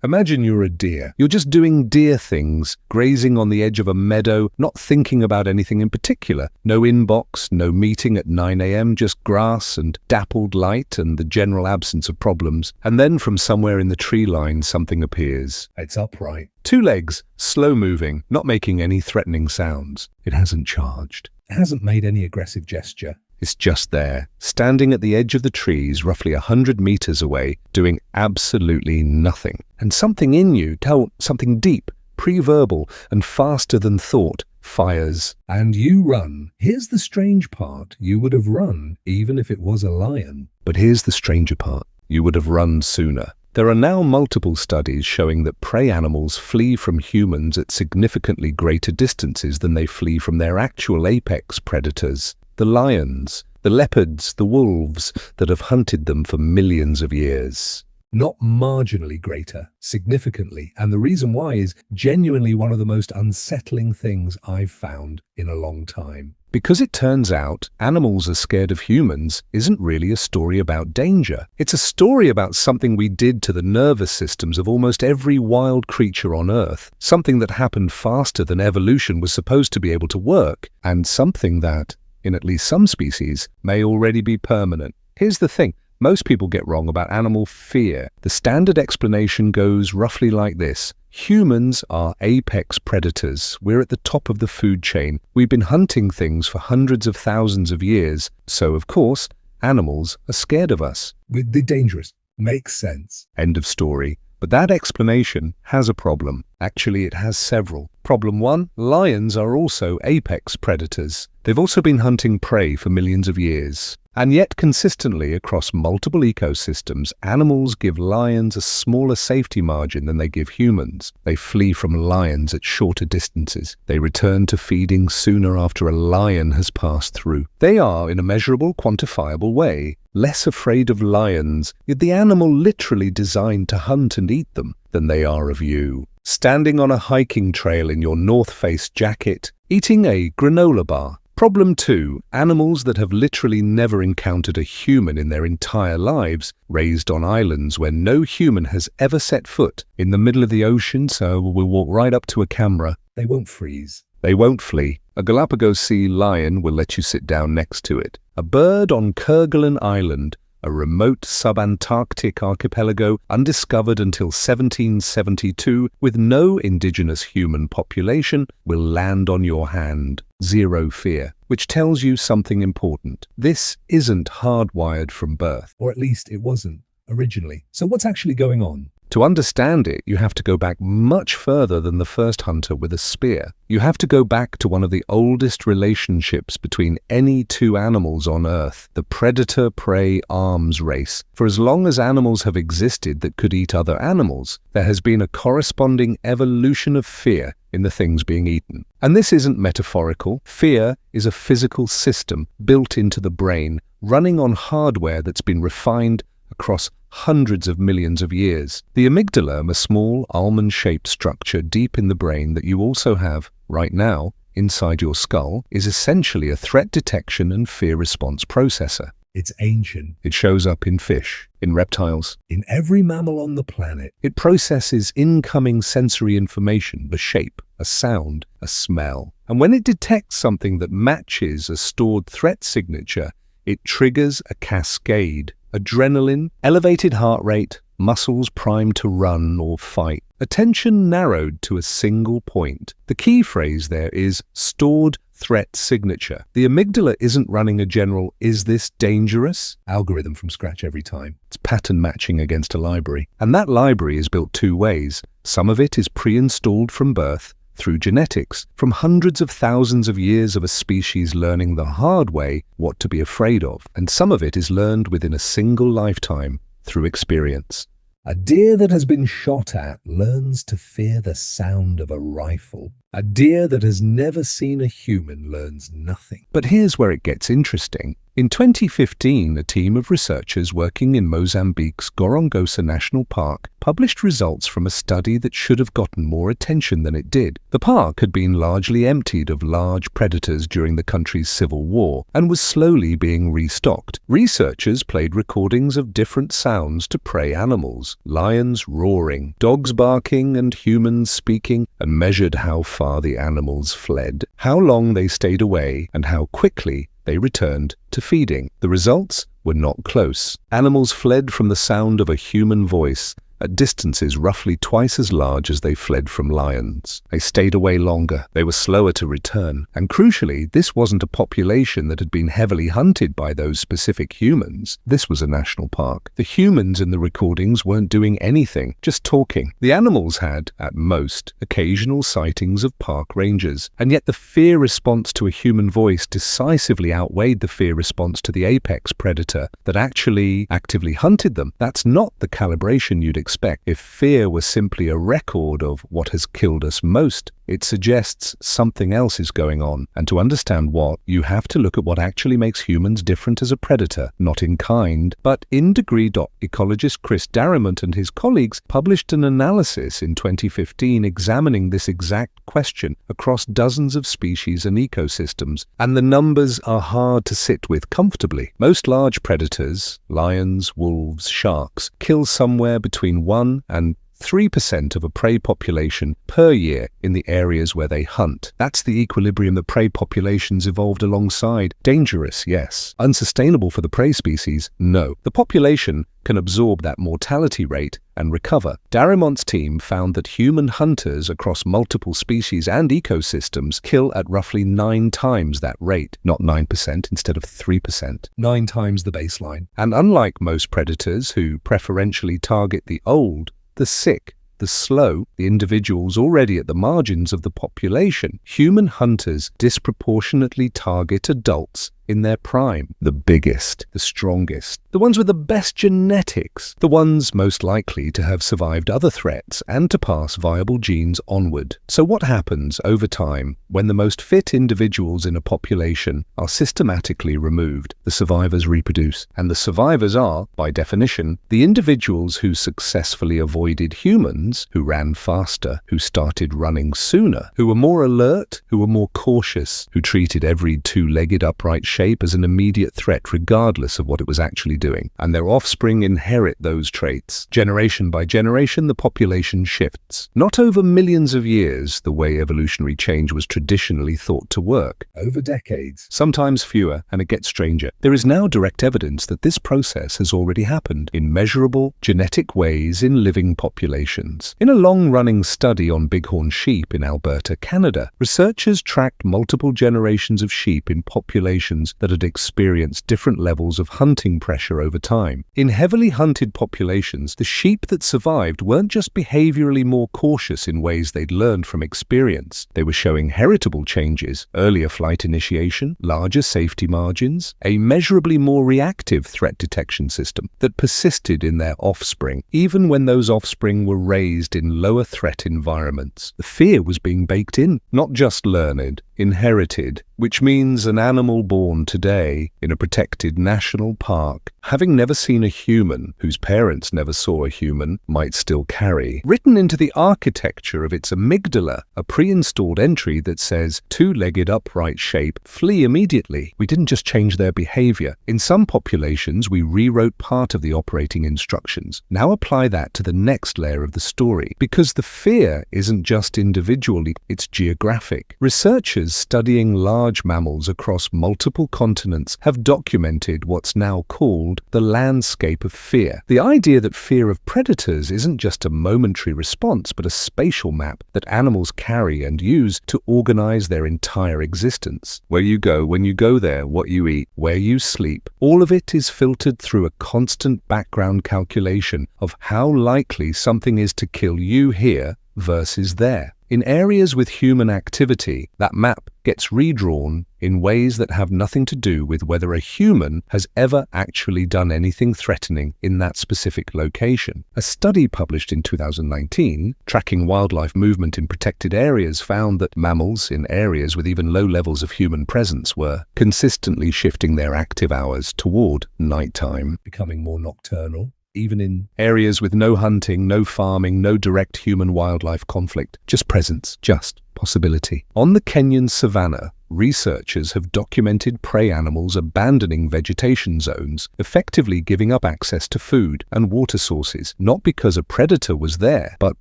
Imagine you're a deer. You're just doing deer things, grazing on the edge of a meadow, not thinking about anything in particular. No inbox, no meeting at 9 a.m., just grass and dappled light and the general absence of problems. And then from somewhere in the tree line, something appears. It's upright. 2 legs, slow-moving, not making any threatening sounds. It hasn't charged. It hasn't made any aggressive gesture. It's just there, standing at the edge of the trees roughly 100 meters away, doing absolutely nothing. And something in you, something deep, pre-verbal and faster than thought, fires. And you run. Here's the strange part. You would have run even if it was a lion. But here's the stranger part. You would have run sooner. There are now multiple studies showing that prey animals flee from humans at significantly greater distances than they flee from their actual apex predators. The lions, the leopards, the wolves that have hunted them for millions of years. Not marginally greater, significantly. And the reason why is genuinely one of the most unsettling things I've found in a long time. Because it turns out animals are scared of humans isn't really a story about danger. It's a story about something we did to the nervous systems of almost every wild creature on Earth. Something that happened faster than evolution was supposed to be able to work. And something that, in at least some species, may already be permanent. Here's the thing. Most people get wrong about animal fear. The standard explanation goes roughly like this. Humans are apex predators. We're at the top of the food chain. We've been hunting things for hundreds of thousands of years. So, of course, animals are scared of us. They're dangerous. Makes sense. End of story. But that explanation has a problem. Actually, it has several. Problem 1, lions are also apex predators. They've also been hunting prey for millions of years. And yet consistently across multiple ecosystems, animals give lions a smaller safety margin than they give humans. They flee from lions at shorter distances. They return to feeding sooner after a lion has passed through. They are, in a measurable, quantifiable way, less afraid of lions, yet the animal literally designed to hunt and eat them, than they are of you. Standing on a hiking trail in your North Face jacket, eating a granola bar. Problem 2, animals that have literally never encountered a human in their entire lives, raised on islands where no human has ever set foot, in the middle of the ocean, so we'll walk right up to a camera. They won't freeze. They won't flee. A Galapagos sea lion will let you sit down next to it. A bird on Kerguelen Island, a remote subantarctic archipelago undiscovered until 1772 with no indigenous human population, will land on your hand. Zero fear, which tells you something important. This isn't hardwired from birth, or at least it wasn't originally. So what's actually going on? To understand it, you have to go back much further than the first hunter with a spear. You have to go back to one of the oldest relationships between any two animals on Earth, the predator-prey arms race. For as long as animals have existed that could eat other animals, there has been a corresponding evolution of fear in the things being eaten. And this isn't metaphorical. Fear is a physical system built into the brain, running on hardware that's been refined across hundreds of millions of years. The amygdala, a small almond-shaped structure deep in the brain that you also have right now inside your skull, is essentially a threat detection and fear response processor. It's ancient. It shows up in fish, in reptiles, in every mammal on the planet. It processes incoming sensory information, a shape, a sound, a smell. And when it detects something that matches a stored threat signature, it triggers a cascade. Adrenaline, elevated heart rate, muscles primed to run or fight, attention narrowed to a single point. The key phrase there is stored threat signature. The amygdala isn't running a general "is this dangerous?" algorithm from scratch every time. It's pattern matching against a library. And that library is built 2 ways. Some of it is pre-installed from birth, through genetics, from hundreds of thousands of years of a species learning the hard way what to be afraid of, and some of it is learned within a single lifetime through experience. A deer that has been shot at learns to fear the sound of a rifle. A deer that has never seen a human learns nothing. But here's where it gets interesting. In 2015, a team of researchers working in Mozambique's Gorongosa National Park published results from a study that should have gotten more attention than it did. The park had been largely emptied of large predators during the country's civil war and was slowly being restocked. Researchers played recordings of different sounds to prey animals, lions roaring, dogs barking, and humans speaking, and measured how far the animals fled, how long they stayed away, and how quickly they returned to feeding. The results were not close. Animals fled from the sound of a human voice at distances roughly twice as large as they fled from lions. They stayed away longer, they were slower to return, and crucially, this wasn't a population that had been heavily hunted by those specific humans. This was a national park. The humans in the recordings weren't doing anything, just talking. The animals had, at most, occasional sightings of park rangers, and yet the fear response to a human voice decisively outweighed the fear response to the apex predator that actually actively hunted them. That's not the calibration you'd expect if fear was simply a record of what has killed us most. It suggests something else is going on, and to understand what, you have to look at what actually makes humans different as a predator, not in kind, but in degree. Ecologist Chris Darrimont and his colleagues published an analysis in 2015 examining this exact question across dozens of species and ecosystems, and the numbers are hard to sit with comfortably. Most large predators, lions, wolves, sharks, kill somewhere between 1 and 3% of a prey population per year in the areas where they hunt. That's the equilibrium the prey populations evolved alongside. Dangerous, yes. Unsustainable for the prey species, no. The population can absorb that mortality rate and recover. Darrimont's team found that human hunters across multiple species and ecosystems kill at roughly 9 times that rate, not 9% instead of 3%, 9 times the baseline. And unlike most predators who preferentially target the old, the sick, the slow, the individuals already at the margins of the population, human hunters disproportionately target adults in their prime, the biggest, the strongest, the ones with the best genetics, the ones most likely to have survived other threats and to pass viable genes onward. So what happens over time when the most fit individuals in a population are systematically removed? The survivors reproduce, and the survivors are, by definition, the individuals who successfully avoided humans, who ran faster, who started running sooner, who were more alert, who were more cautious, who treated every two-legged upright shape as an immediate threat regardless of what it was actually doing, and their offspring inherit those traits. Generation by generation, the population shifts. Not over millions of years, the way evolutionary change was traditionally thought to work. Over decades, sometimes fewer, and it gets stranger. There is now direct evidence that this process has already happened in measurable, genetic ways in living populations. In a long-running study on bighorn sheep in Alberta, Canada, researchers tracked multiple generations of sheep in populations that had experienced different levels of hunting pressure over time. In heavily hunted populations, the sheep that survived weren't just behaviorally more cautious in ways they'd learned from experience. They were showing heritable changes, earlier flight initiation, larger safety margins, a measurably more reactive threat detection system that persisted in their offspring, even when those offspring were raised in lower threat environments. The fear was being baked in, not just learned, inherited, which means an animal born today in a protected national park, having never seen a human, whose parents never saw a human, might still carry, written into the architecture of its amygdala, a pre-installed entry that says, two-legged upright shape, flee immediately. We didn't just change their behavior. In some populations, we rewrote part of the operating instructions. Now apply that to the next layer of the story, because the fear isn't just individually, it's geographic. Researchers studying large mammals across multiple continents have documented what's now called the landscape of fear. The idea that fear of predators isn't just a momentary response, but a spatial map that animals carry and use to organize their entire existence. Where you go, when you go there, what you eat, where you sleep, all of it is filtered through a constant background calculation of how likely something is to kill you here versus there. In areas with human activity, that map gets redrawn in ways that have nothing to do with whether a human has ever actually done anything threatening in that specific location. A study published in 2019, tracking wildlife movement in protected areas, found that mammals in areas with even low levels of human presence were consistently shifting their active hours toward nighttime, becoming more nocturnal. Even in areas with no hunting, no farming, no direct human-wildlife conflict, just presence, just possibility. On the Kenyan savannah, researchers have documented prey animals abandoning vegetation zones, effectively giving up access to food and water sources, not because a predator was there, but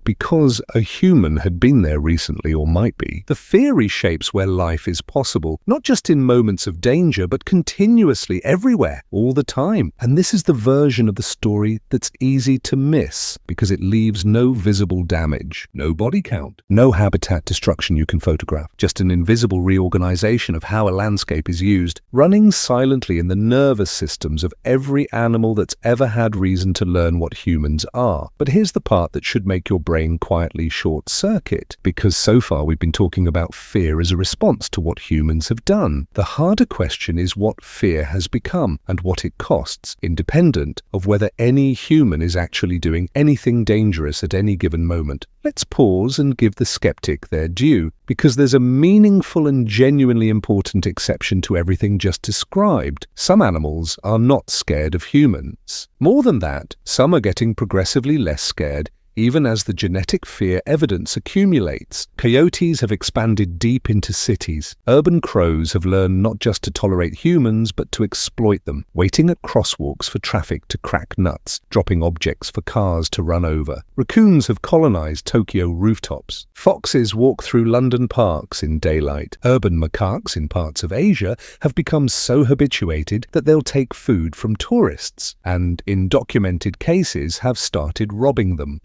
because a human had been there recently or might be. The fear reshapes where life is possible, not just in moments of danger, but continuously, everywhere, all the time. And this is the version of the story that's easy to miss, because it leaves no visible damage, no body count, no habitat destruction you can photograph, just an invisible reorganization of how a landscape is used, running silently in the nervous systems of every animal that's ever had reason to learn what humans are. But here's the part that should make your brain quietly short-circuit, because so far we've been talking about fear as a response to what humans have done. The harder question is what fear has become and what it costs, independent of whether any human is actually doing anything dangerous at any given moment. Let's pause and give the skeptic their due, because there's a meaningful and genuinely important exception to everything just described. Some animals are not scared of humans. More than that, some are getting progressively less scared even as the genetic fear evidence accumulates. Coyotes have expanded deep into cities. Urban crows have learned not just to tolerate humans, but to exploit them, waiting at crosswalks for traffic to crack nuts, dropping objects for cars to run over. Raccoons have colonized Tokyo rooftops. Foxes walk through London parks in daylight. Urban macaques in parts of Asia have become so habituated that they'll take food from tourists, and in documented cases have started robbing them.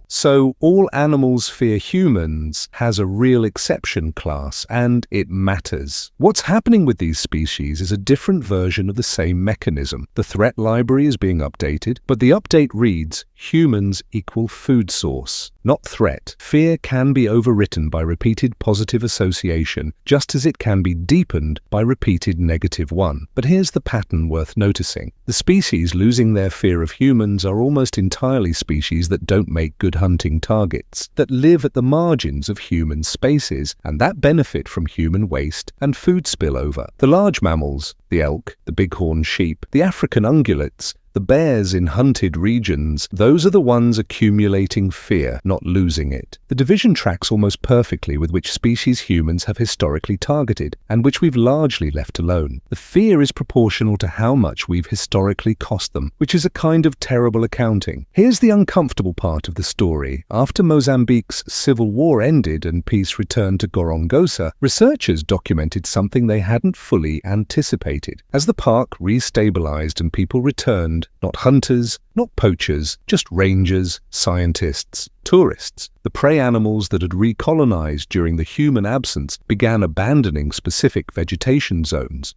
So all animals fear humans has a real exception class, and it matters. What's happening with these species is a different version of the same mechanism. The threat library is being updated, but the update reads, humans equal food source, not threat. Fear can be overwritten by repeated positive association, just as it can be deepened by repeated negative one. But here's the pattern worth noticing. The species losing their fear of humans are almost entirely species that don't make good hunting targets, that live at the margins of human spaces, and that benefit from human waste and food spillover. The large mammals, the elk, the bighorn sheep, the African ungulates, the bears in hunted regions, those are the ones accumulating fear, not losing it. The division tracks almost perfectly with which species humans have historically targeted, and which we've largely left alone. The fear is proportional to how much we've historically cost them, which is a kind of terrible accounting. Here's the uncomfortable part of the story. After Mozambique's civil war ended and peace returned to Gorongosa, researchers documented something they hadn't fully anticipated. As the park restabilized and people returned, not hunters, not poachers, just rangers, scientists, tourists. The prey animals that had recolonized during the human absence began abandoning specific vegetation zones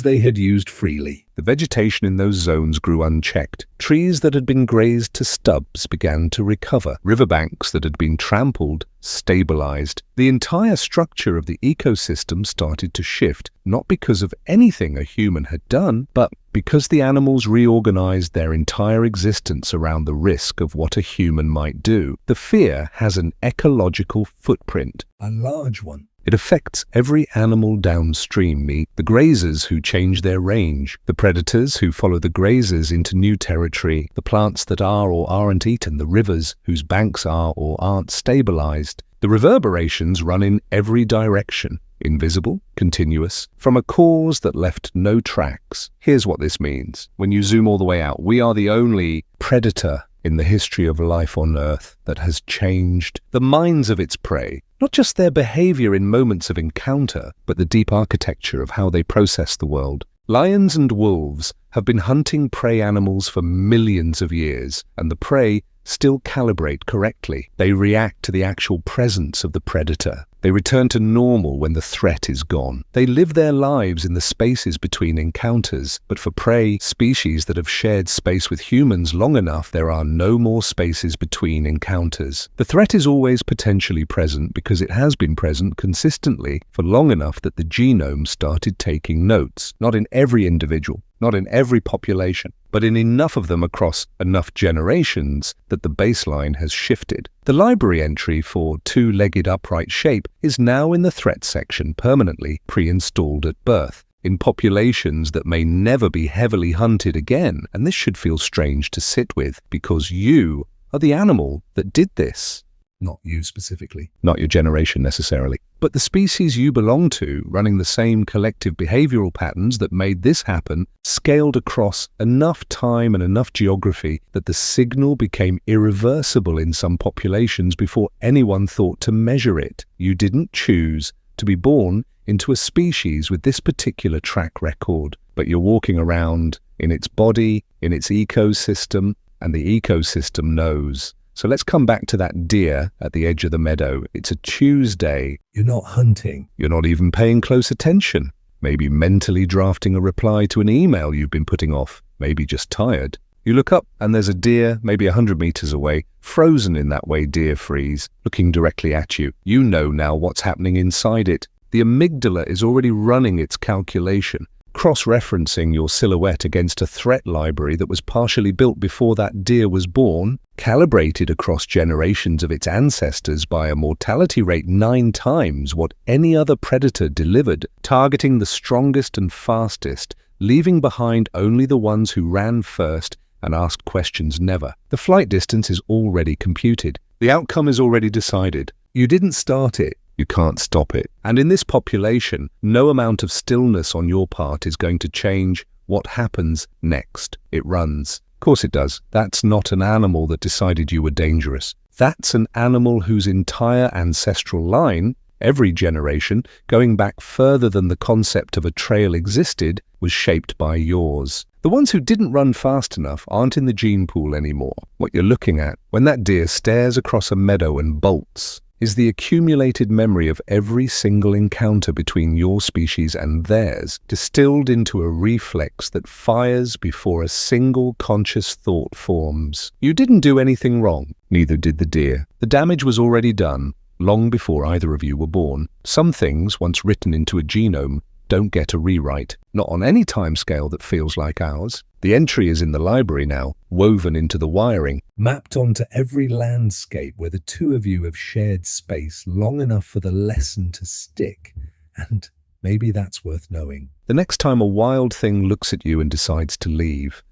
they had used freely. The vegetation in those zones grew unchecked. Trees that had been grazed to stubs began to recover. Riverbanks that had been trampled stabilized. The entire structure of the ecosystem started to shift, not because of anything a human had done, but because the animals reorganized their entire existence around the risk of what a human might do. The fear has an ecological footprint, a large one. It affects every animal downstream, the grazers who change their range, the predators who follow the grazers into new territory, the plants that are or aren't eaten, the rivers whose banks are or aren't stabilized. The reverberations run in every direction, invisible, continuous, from a cause that left no tracks. Here's what this means. When you zoom all the way out, we are the only predator in the history of life on Earth that has changed the minds of its prey. Not just their behavior in moments of encounter, but the deep architecture of how they process the world. Lions and wolves have been hunting prey animals for millions of years, and the prey still calibrate correctly. They react to the actual presence of the predator. They return to normal when the threat is gone. They live their lives in the spaces between encounters, but for prey species that have shared space with humans long enough, there are no more spaces between encounters. The threat is always potentially present because it has been present consistently for long enough that the genome started taking notes, not in every individual, not in every population, but in enough of them across enough generations that the baseline has shifted. The library entry for two-legged upright shape is now in the threat section permanently pre-installed at birth, in populations that may never be heavily hunted again, and this should feel strange to sit with because you are the animal that did this. Not you specifically. Not your generation necessarily. But the species you belong to, running the same collective behavioral patterns that made this happen, scaled across enough time and enough geography that the signal became irreversible in some populations before anyone thought to measure it. You didn't choose to be born into a species with this particular track record, but you're walking around in its body, in its ecosystem, and the ecosystem knows. So let's come back to that deer at the edge of the meadow. It's a Tuesday. You're not hunting. You're not even paying close attention. Maybe mentally drafting a reply to an email you've been putting off. Maybe just tired. You look up and there's a deer, maybe 100 meters away, frozen in that way deer freeze, looking directly at you. You know now what's happening inside it. The amygdala is already running its calculation, cross-referencing your silhouette against a threat library that was partially built before that deer was born, calibrated across generations of its ancestors by a mortality rate 9 times what any other predator delivered, targeting the strongest and fastest, leaving behind only the ones who ran first and asked questions never. The flight distance is already computed. The outcome is already decided. You didn't start it. You can't stop it. And in this population, no amount of stillness on your part is going to change what happens next. It runs. Of course it does. That's not an animal that decided you were dangerous. That's an animal whose entire ancestral line, every generation, going back further than the concept of a trail existed, was shaped by yours. The ones who didn't run fast enough aren't in the gene pool anymore. What you're looking at, when that deer stares across a meadow and bolts, is the accumulated memory of every single encounter between your species and theirs, distilled into a reflex that fires before a single conscious thought forms. You didn't do anything wrong, neither did the deer. The damage was already done, long before either of you were born. Some things, once written into a genome, don't get a rewrite, not on any timescale that feels like ours. The entry is in the library now, woven into the wiring, mapped onto every landscape where the two of you have shared space long enough for the lesson to stick. And maybe that's worth knowing. The next time a wild thing looks at you and decides to leave,